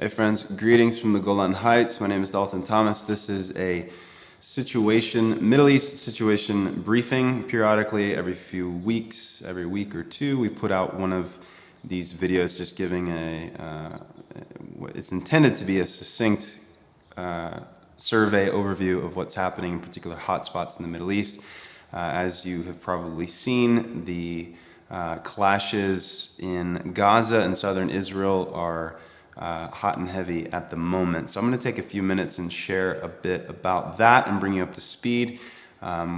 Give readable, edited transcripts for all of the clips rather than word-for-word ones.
Hey friends, greetings from the Golan Heights. My name is Dalton Thomas. This is a Middle East situation briefing. Periodically, every few weeks, every week or two, we put out one of these videos just giving it's intended to be a succinct survey overview of what's happening in particular hotspots in the Middle East. As you have probably seen, the clashes in Gaza and southern Israel are hot and heavy at the moment. So I'm going to take a few minutes and share a bit about that and bring you up to speed.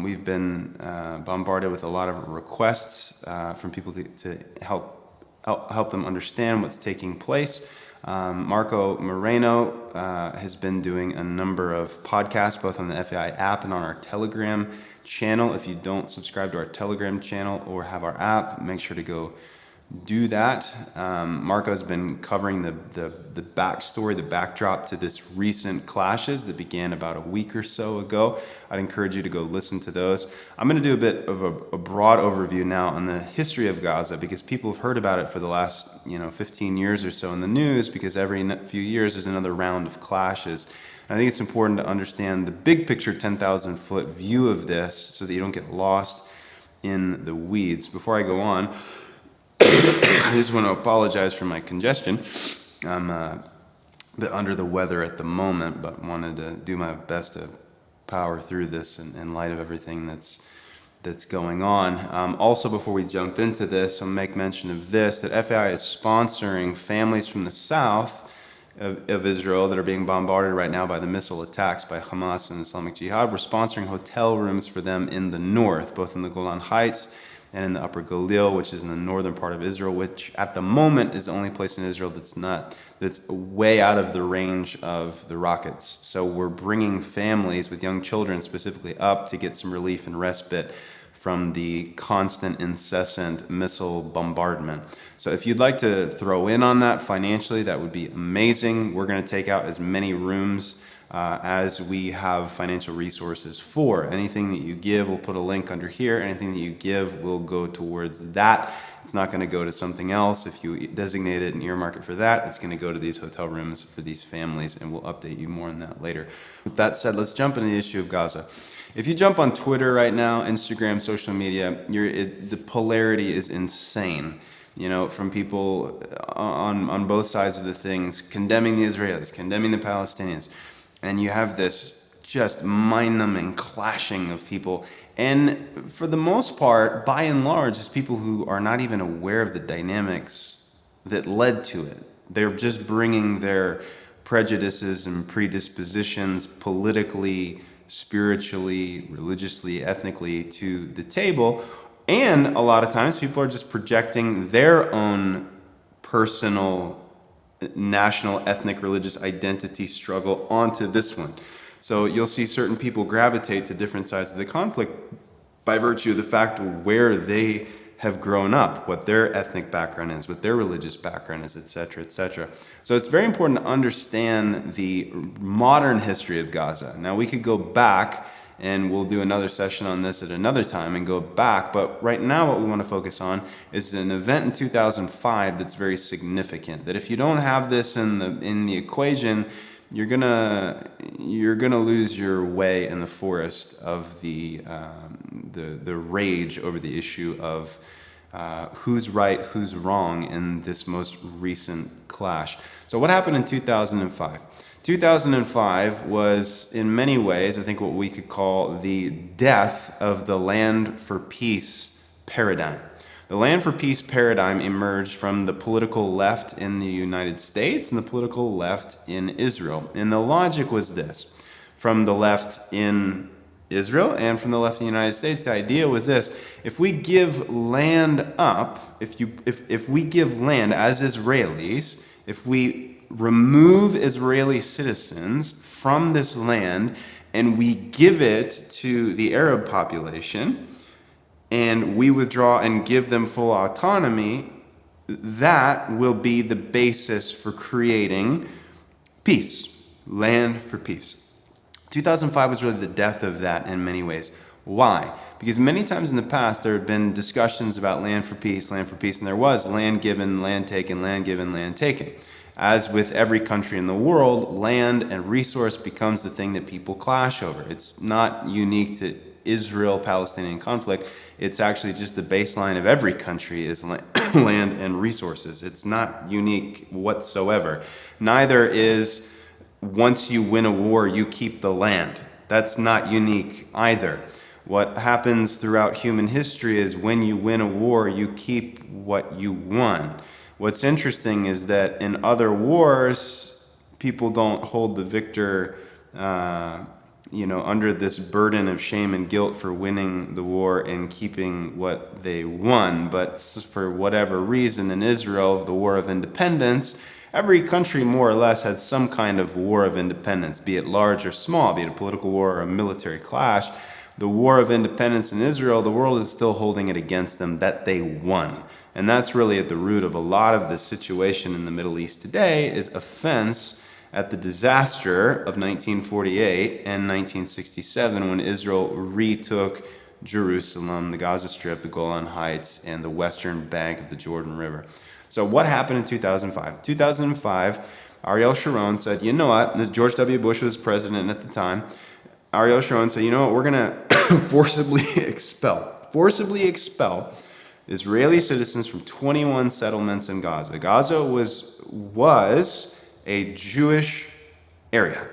We've been bombarded with a lot of requests from people to help them understand what's taking place. Marco Moreno has been doing a number of podcasts, both on the FAI app and on our Telegram channel. If you don't subscribe to our Telegram channel or have our app, make sure to go do that. Marco has been covering the backstory, the backdrop to this recent clashes that began about a week or so ago. I'd encourage you to go listen to those. I'm going to do a bit of a broad overview now on the history of Gaza, because people have heard about it for the last 15 years or so in the news, because every few years there's another round of clashes. And I think it's important to understand the big picture 10,000-foot view of this so that you don't get lost in the weeds. Before I go on, I just want to apologize for my congestion. I'm a bit under the weather at the moment, but wanted to do my best to power through this in light of everything that's going on. Also, before we jump into this, I'll make mention of this, that FAI is sponsoring families from the south of Israel that are being bombarded right now by the missile attacks by Hamas and Islamic Jihad. We're sponsoring hotel rooms for them in the north, both in the Golan Heights and in the Upper Galil, which is in the northern part of Israel, which at the moment is the only place in Israel that's way out of the range of the rockets. So we're bringing families with young children specifically up to get some relief and respite from the constant, incessant missile bombardment. So if you'd like to throw in on that financially, that would be amazing. We're going to take out as many rooms as we have financial resources for. Anything that you give, we'll put a link under here. Anything that you give will go towards that. It's not going to go to something else. If you designate it and earmark it for that, it's going to go to these hotel rooms for these families, and we'll update you more on that later. With that said, let's jump into the issue of Gaza. If you jump on Twitter right now, Instagram, social media, the polarity is insane. From people on both sides of the things, condemning the Israelis, condemning the Palestinians. And you have this just mind-numbing clashing of people. And for the most part, by and large, it's people who are not even aware of the dynamics that led to it. They're just bringing their prejudices and predispositions politically, spiritually, religiously, ethnically to the table. And a lot of times people are just projecting their own personal national, ethnic, religious identity struggle onto this one. So you'll see certain people gravitate to different sides of the conflict by virtue of the fact where they have grown up, what their ethnic background is, what their religious background is, etc., etc. So it's very important to understand the modern history of Gaza. Now, we could go back, and we'll do another session on this at another time and go back. But right now what we want to focus on is an event in 2005 that's very significant. That if you don't have this in the equation, you're gonna lose your way in the forest of the rage over the issue of who's right, who's wrong in this most recent clash. So what happened in 2005? 2005 was, in many ways, I think what we could call the death of the land for peace paradigm. The land for peace paradigm emerged from the political left in the United States and the political left in Israel. And the logic was this. From the left in Israel and from the left in the United States, the idea was this: if we give land up, if we give land as Israelis, if we remove Israeli citizens from this land and we give it to the Arab population and we withdraw and give them full autonomy, that will be the basis for creating peace, land for peace. 2005 was really the death of that in many ways. Why? Because many times in the past there had been discussions about land for peace, and there was land given, land taken, land given, land taken. As with every country in the world, land and resource becomes the thing that people clash over. It's not unique to Israel-Palestinian conflict. It's actually just the baseline of every country is land and resources. It's not unique whatsoever. Neither is once you win a war, you keep the land. That's not unique either. What happens throughout human history is when you win a war, you keep what you won. What's interesting is that in other wars, people don't hold the victor under this burden of shame and guilt for winning the war and keeping what they won. But for whatever reason, in Israel, the War of Independence, every country more or less had some kind of war of independence, be it large or small, be it a political war or a military clash. The War of Independence in Israel, the world is still holding it against them that they won. And that's really at the root of a lot of the situation in the Middle East today, is offense at the disaster of 1948 and 1967 when Israel retook Jerusalem, the Gaza Strip, the Golan Heights, and the western bank of the Jordan River. So what happened in 2005? 2005, Ariel Sharon said, you know what? George W. Bush was president at the time. Ariel Sharon said, you know what? We're going to forcibly expel Israeli citizens from 21 settlements in Gaza. Gaza was a Jewish area.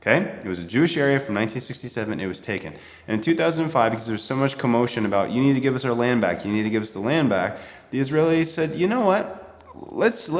Okay? It was a Jewish area from 1967. It was taken. And in 2005, because there was so much commotion about, you need to give us our land back, you need to give us the land back, the Israelis said, you know what? Let's do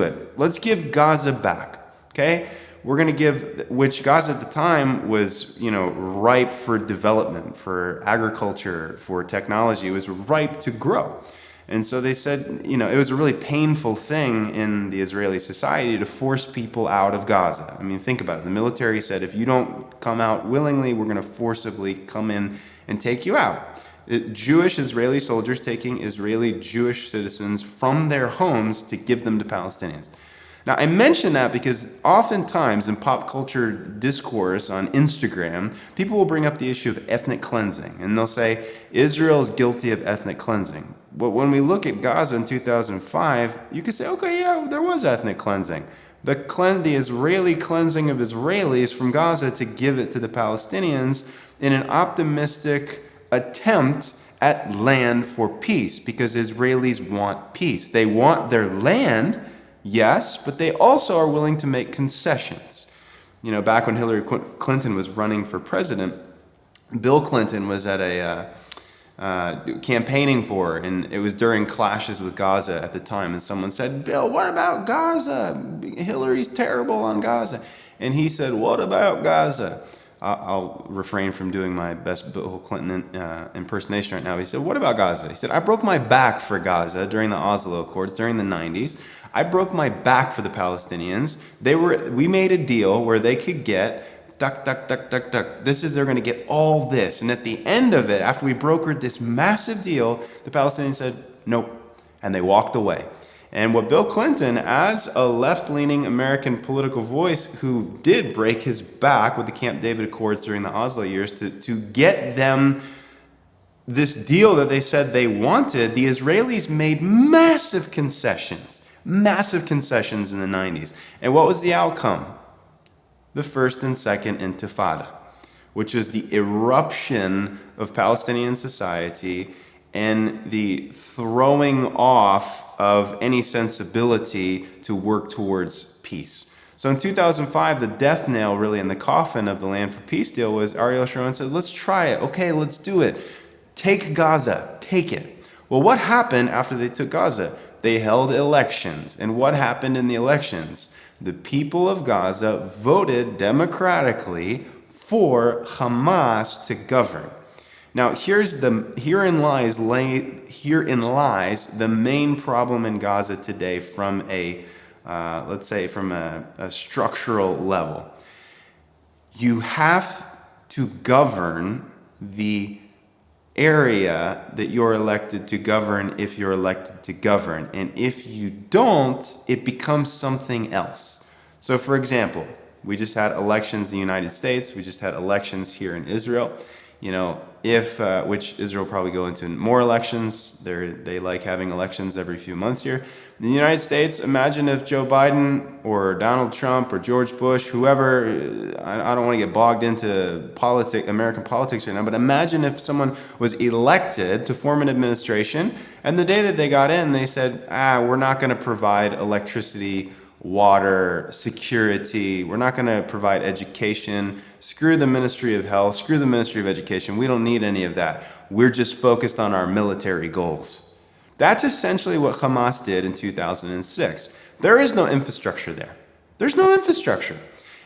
it. Let's give Gaza back. Okay? We're going to give, which Gaza at the time was, ripe for development, for agriculture, for technology. It was ripe to grow. And so they said, it was a really painful thing in the Israeli society to force people out of Gaza. I mean, think about it. The military said, if you don't come out willingly, we're going to forcibly come in and take you out. Jewish Israeli soldiers taking Israeli Jewish citizens from their homes to give them to Palestinians. Now, I mention that because oftentimes in pop culture discourse on Instagram, people will bring up the issue of ethnic cleansing, and they'll say, Israel is guilty of ethnic cleansing. But when we look at Gaza in 2005, you could say, okay, yeah, there was ethnic cleansing. The Israeli cleansing of Israelis from Gaza to give it to the Palestinians in an optimistic attempt at land for peace, because Israelis want peace. They want their land, yes, but they also are willing to make concessions. Back when Hillary Clinton was running for president, Bill Clinton was at a campaigning for her, and it was during clashes with Gaza at the time, and someone said, Bill, what about Gaza? Hillary's terrible on Gaza. And he said, what about Gaza? I'll refrain from doing my best Bill Clinton impersonation right now. He said, what about Gaza? He said, I broke my back for Gaza during the Oslo Accords, during the 90s. I broke my back for the Palestinians. We made a deal where they could get they're going to get all this. And at the end of it, after we brokered this massive deal, the Palestinians said, nope. And they walked away. And what Bill Clinton, as a left-leaning American political voice who did break his back with the Camp David Accords during the Oslo years to get them this deal that they said they wanted, the Israelis made massive concessions in the 90s. And what was the outcome? The first and second Intifada, which is the eruption of Palestinian society and the throwing off of any sensibility to work towards peace. So in 2005, the death nail really in the coffin of the Land for Peace deal was Ariel Sharon said, let's try it. Okay, let's do it. Take Gaza. Take it. Well, what happened after they took Gaza? They held elections. And what happened in the elections? The people of Gaza voted democratically for Hamas to govern. Now, herein lies the main problem in Gaza today from a structural level. You have to govern the area that you're elected to govern if you're elected to govern. And if you don't, it becomes something else. So, for example, we just had elections in the United States. We just had elections here in Israel. if which Israel will probably go into more elections. They like having elections every few months here. In the United States, imagine if Joe Biden or Donald Trump or George Bush, whoever, I don't want to get bogged into American politics right now, but imagine if someone was elected to form an administration, and the day that they got in, they said, we're not going to provide electricity, water, security, we're not going to provide education, screw the Ministry of Health, screw the Ministry of Education, we don't need any of that. We're just focused on our military goals. That's essentially what Hamas did in 2006. There is no infrastructure there. There's no infrastructure.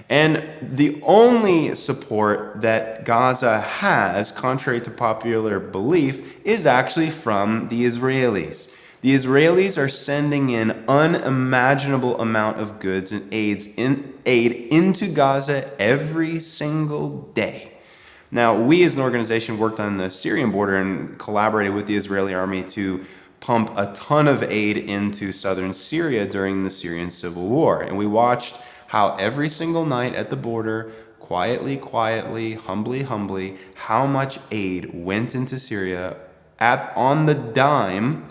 And the only support that Gaza has, contrary to popular belief, is actually from the Israelis. The Israelis are sending in unimaginable amount of goods and aid into Gaza every single day. Now, we as an organization worked on the Syrian border and collaborated with the Israeli army to pump a ton of aid into southern Syria during the Syrian civil war. And we watched how every single night at the border, quietly, humbly, how much aid went into Syria on the dime,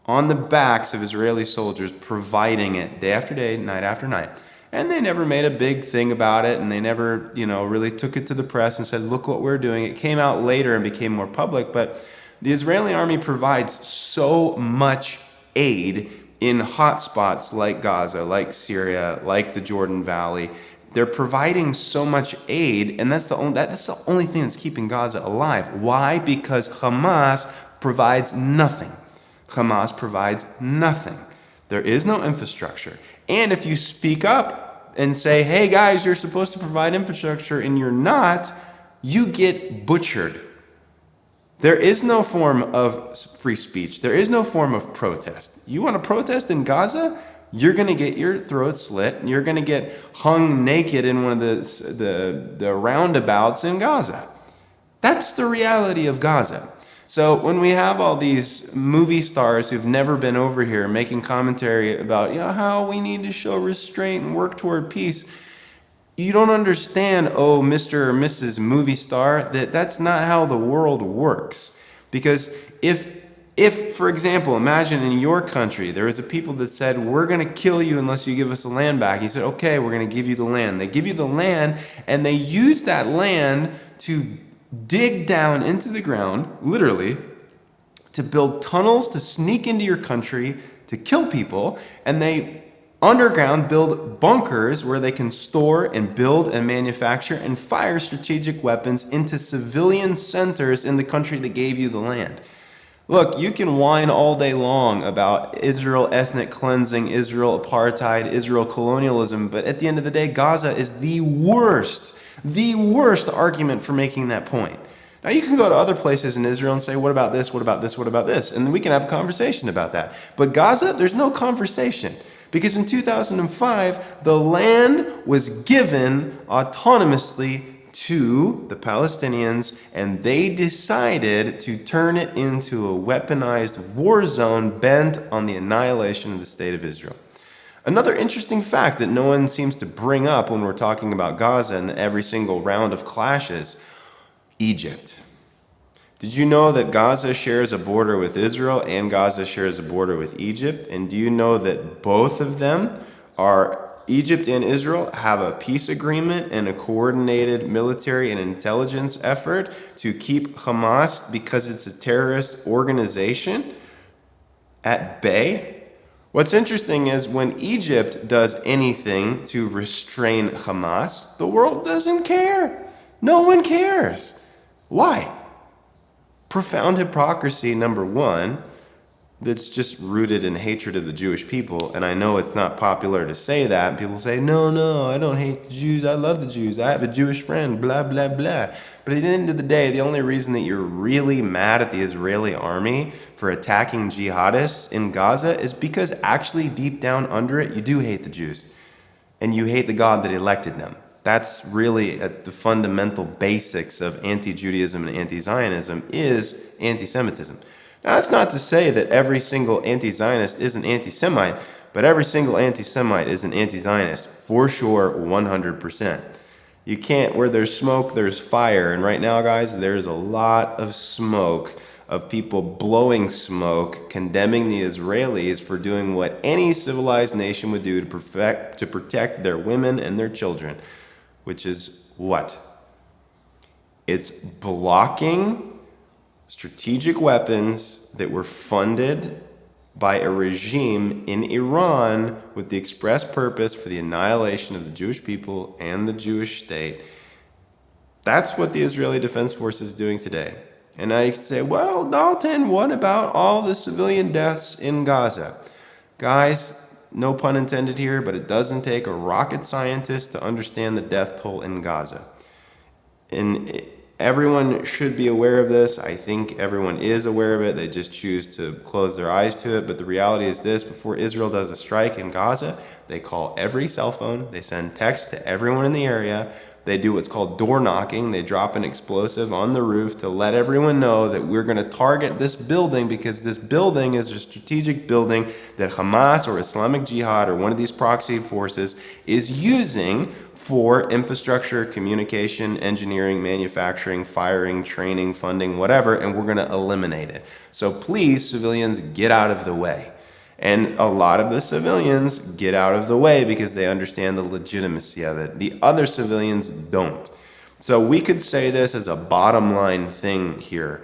on the backs of Israeli soldiers, providing it day after day, night after night. And they never made a big thing about it, and they never, really took it to the press and said, look what we're doing. It came out later and became more public, but the Israeli army provides so much aid in hot spots like Gaza, like Syria, like the Jordan Valley. They're providing so much aid, and that's the only thing that's keeping Gaza alive. Why? Because Hamas provides nothing. Hamas provides nothing. There is no infrastructure. And if you speak up and say, hey guys, you're supposed to provide infrastructure and you're not, you get butchered. There is no form of free speech. There is no form of protest. You want to protest in Gaza? You're going to get your throat slit. And you're going to get hung naked in one of the roundabouts in Gaza. That's the reality of Gaza. So when we have all these movie stars who've never been over here making commentary about how we need to show restraint and work toward peace, you don't understand, Mr. or Mrs. Movie Star, that's not how the world works. Because if, for example, imagine in your country, there was a people that said, we're going to kill you unless you give us the land back. You said, okay, we're going to give you the land. They give you the land, and they use that land to dig down into the ground, literally, to build tunnels to sneak into your country, to kill people, and they underground build bunkers where they can store and build and manufacture and fire strategic weapons into civilian centers in the country that gave you the land. Look, you can whine all day long about Israel ethnic cleansing, Israel apartheid, Israel colonialism, but at the end of the day, Gaza is the worst argument for making that point. Now, you can go to other places in Israel and say, what about this, what about this, what about this? And we can have a conversation about that. But Gaza, there's no conversation. Because in 2005, the land was given autonomously to the Palestinians, and they decided to turn it into a weaponized war zone bent on the annihilation of the state of Israel. Another interesting fact that no one seems to bring up when we're talking about Gaza and every single round of clashes, Egypt. Did you know that Gaza shares a border with Israel and Gaza shares a border with Egypt? And do you know that both of them Egypt and Israel have a peace agreement and a coordinated military and intelligence effort to keep Hamas, because it's a terrorist organization, at bay? What's interesting is when Egypt does anything to restrain Hamas, the world doesn't care. No one cares. Why? Profound hypocrisy, number one, that's just rooted in hatred of the Jewish people. And I know it's not popular to say that. People say, no, I don't hate the Jews. I love the Jews. I have a Jewish friend, blah, blah, blah. But at the end of the day, the only reason that you're really mad at the Israeli army for attacking jihadists in Gaza is because actually deep down under it, you do hate the Jews. And you hate the God that elected them. That's really at the fundamental basics of anti-Judaism and anti-Zionism is anti-Semitism. Now, that's not to say that every single anti-Zionist is an anti-Semite, but every single anti-Semite is an anti-Zionist, for sure, 100%. You can't, where there's smoke, there's fire. And right now, guys, there's a lot of smoke, of people blowing smoke, condemning the Israelis for doing what any civilized nation would do to protect their women and their children, which is what? It's blocking strategic weapons that were funded by a regime in Iran with the express purpose for the annihilation of the Jewish people and the Jewish state. That's what the Israeli Defense Force is doing today. And I could say, well, Dalton, what about all the civilian deaths in Gaza? Guys, no pun intended here, but it doesn't take a rocket scientist to understand the death toll in Gaza. And everyone should be aware of this. I think everyone is aware of it. They just choose to close their eyes to it. But the reality is this: before Israel does a strike in Gaza, they call every cell phone. They send text to everyone in the area. They do what's called door knocking. They drop an explosive on the roof to let everyone know that we're going to target this building because this building is a strategic building that Hamas or Islamic Jihad or one of these proxy forces is using for infrastructure, communication, engineering, manufacturing, firing, training, funding, whatever, and we're going to eliminate it. So please, civilians, get out of the way. And a lot of the civilians get out of the way because they understand the legitimacy of it. The other civilians don't. So we could say this as a bottom line thing here.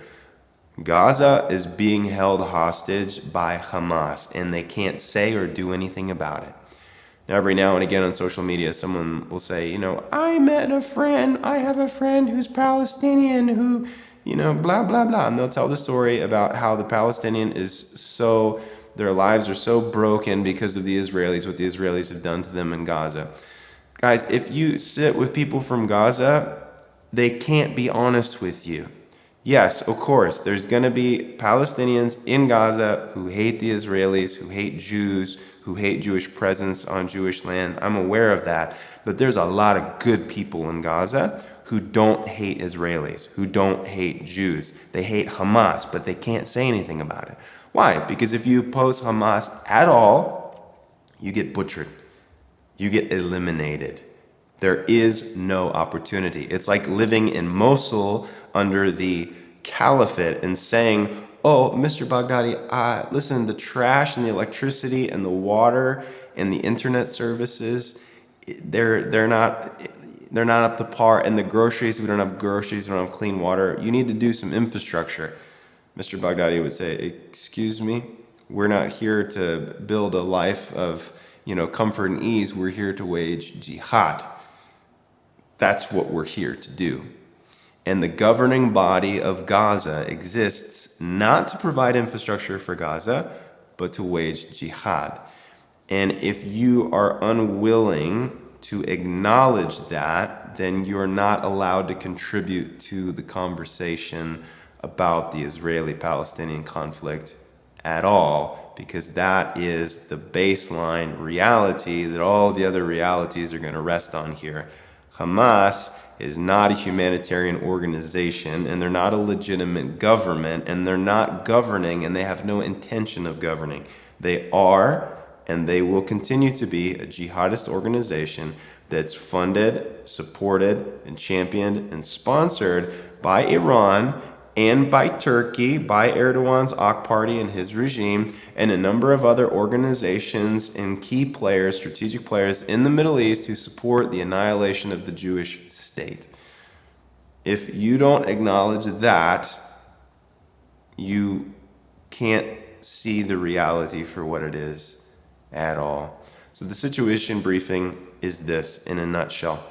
Gaza is being held hostage by Hamas, and they can't say or do anything about it. Now, every now and again on social media, someone will say, I met a friend, I have a friend who's Palestinian who, blah, blah, blah. And they'll tell the story about how the Palestinian their lives are so broken because of the Israelis, what the Israelis have done to them in Gaza. Guys, if you sit with people from Gaza, they can't be honest with you. Yes, of course, there's going to be Palestinians in Gaza who hate the Israelis, who hate Jews, who hate Jewish presence on Jewish land. I'm aware of that. But there's a lot of good people in Gaza who don't hate Israelis, who don't hate Jews. They hate Hamas, but they can't say anything about it. Why? Because if you oppose Hamas at all, you get butchered. You get eliminated. There is no opportunity. It's like living in Mosul under the caliphate and saying, oh, Mr. Baghdadi, listen, the trash and the electricity and the water and the internet services, they're not up to par. And the groceries, we don't have groceries, we don't have clean water. You need to do some infrastructure. Mr. Baghdadi would say, excuse me, we're not here to build a life of, comfort and ease. We're here to wage jihad. That's what we're here to do. And the governing body of Gaza exists not to provide infrastructure for Gaza, but to wage jihad. And if you are unwilling to acknowledge that, then you're not allowed to contribute to the conversation about the Israeli-Palestinian conflict at all, because that is the baseline reality that all the other realities are going to rest on here. Hamas is not a humanitarian organization, and they're not a legitimate government, and they're not governing, and they have no intention of governing. They are, and they will continue to be, a jihadist organization that's funded, supported, and championed, and sponsored by Iran and by Turkey, by Erdogan's AK Party and his regime, and a number of other organizations and key players, strategic players in the Middle East who support the annihilation of the Jewish state. If you don't acknowledge that, you can't see the reality for what it is at all. So the situation briefing is this in a nutshell.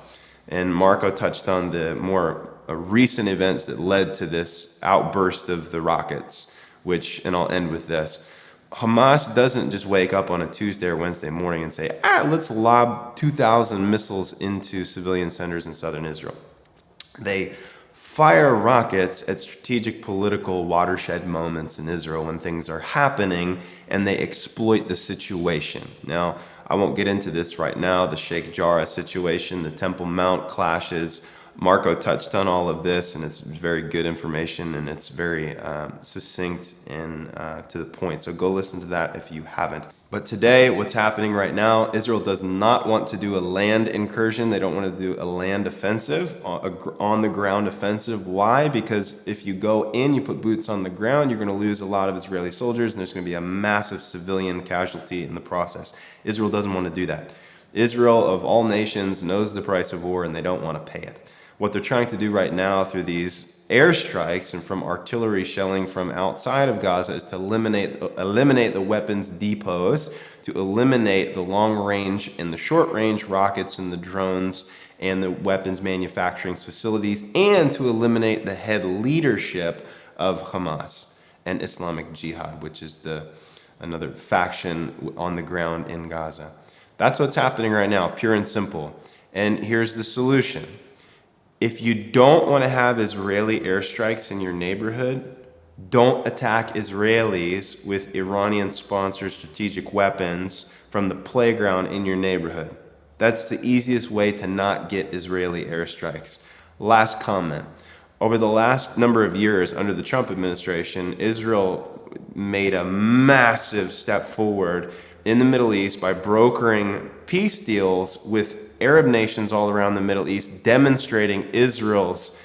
And Marco touched on the more recent events that led to this outburst of the rockets, and I'll end with this. Hamas doesn't just wake up on a Tuesday or Wednesday morning and say, let's lob 2,000 missiles into civilian centers in southern Israel. They fire rockets at strategic political watershed moments in Israel when things are happening, and they exploit the situation. Now, I won't get into this right now, the Sheikh Jarrah situation, the Temple Mount clashes, Marco touched on all of this, and it's very good information, and it's very succinct and to the point. So go listen to that if you haven't. But today, what's happening right now, Israel does not want to do a land incursion. They don't want to do a land offensive, on the ground offensive. Why? Because if you go in, you put boots on the ground, you're going to lose a lot of Israeli soldiers, and there's going to be a massive civilian casualty in the process. Israel doesn't want to do that. Israel, of all nations, knows the price of war, and they don't want to pay it. What they're trying to do right now through these airstrikes and from artillery shelling from outside of Gaza is to eliminate the weapons depots, to eliminate the long range and the short range rockets and the drones and the weapons manufacturing facilities, and to eliminate the head leadership of Hamas and Islamic Jihad, which is another faction on the ground in Gaza. That's what's happening right now, pure and simple. And here's the solution. If you don't want to have Israeli airstrikes in your neighborhood, don't attack Israelis with Iranian-sponsored strategic weapons from the playground in your neighborhood. That's the easiest way to not get Israeli airstrikes. Last comment. Over the last number of years under the Trump administration, Israel made a massive step forward in the Middle East by brokering peace deals with Arab nations all around the Middle East, demonstrating Israel's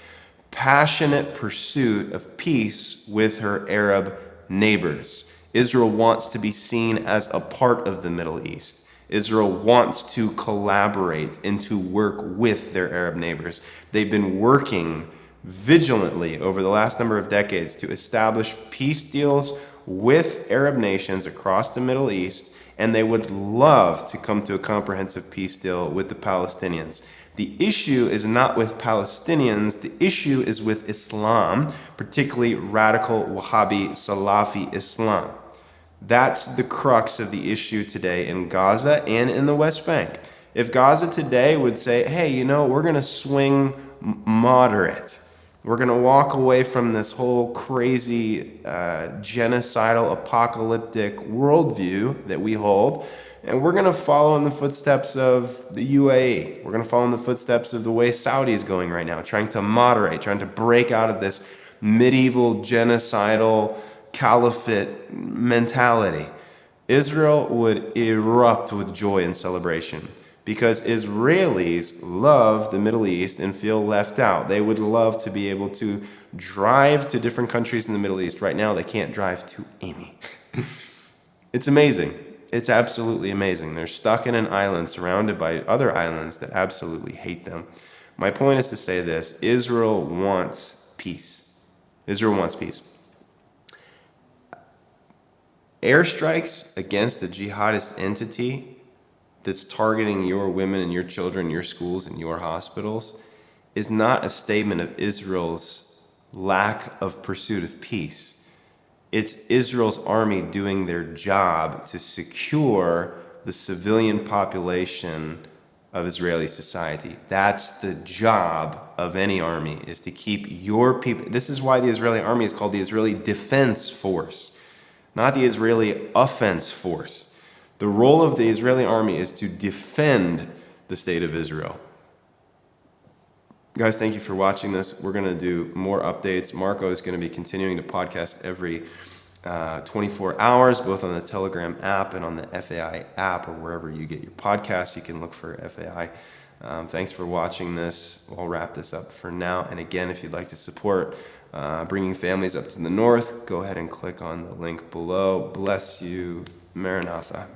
passionate pursuit of peace with her Arab neighbors. Israel wants to be seen as a part of the Middle East. Israel wants to collaborate and to work with their Arab neighbors. They've been working vigilantly over the last number of decades to establish peace deals with Arab nations across the Middle East, and they would love to come to a comprehensive peace deal with the Palestinians. The issue is not with Palestinians, the issue is with Islam, particularly radical Wahhabi Salafi Islam. That's the crux of the issue today in Gaza and in the West Bank. If Gaza today would say, hey, we're going to swing moderate, we're going to walk away from this whole crazy genocidal apocalyptic worldview that we hold, and we're going to follow in the footsteps of the UAE. We're going to follow in the footsteps of the way Saudi is going right now, trying to moderate, trying to break out of this medieval genocidal caliphate mentality. Israel would erupt with joy and celebration, because Israelis love the Middle East and feel left out. They would love to be able to drive to different countries in the Middle East. Right now, they can't drive to any. It's amazing. It's absolutely amazing. They're stuck in an island surrounded by other islands that absolutely hate them. My point is to say this. Israel wants peace. Israel wants peace. Airstrikes against a jihadist entity that's targeting your women and your children, your schools and your hospitals is not a statement of Israel's lack of pursuit of peace. It's Israel's army doing their job to secure the civilian population of Israeli society. That's the job of any army, is to keep your people. This is why the Israeli army is called the Israeli Defense Force, not the Israeli Offense Force. The role of the Israeli army is to defend the state of Israel. Guys, thank you for watching this. We're going to do more updates. Marco is going to be continuing to podcast every 24 hours, both on the Telegram app and on the FAI app, or wherever you get your podcasts. You can look for FAI. Thanks for watching this. I'll wrap this up for now. And again, if you'd like to support bringing families up to the north, go ahead and click on the link below. Bless you. Maranatha.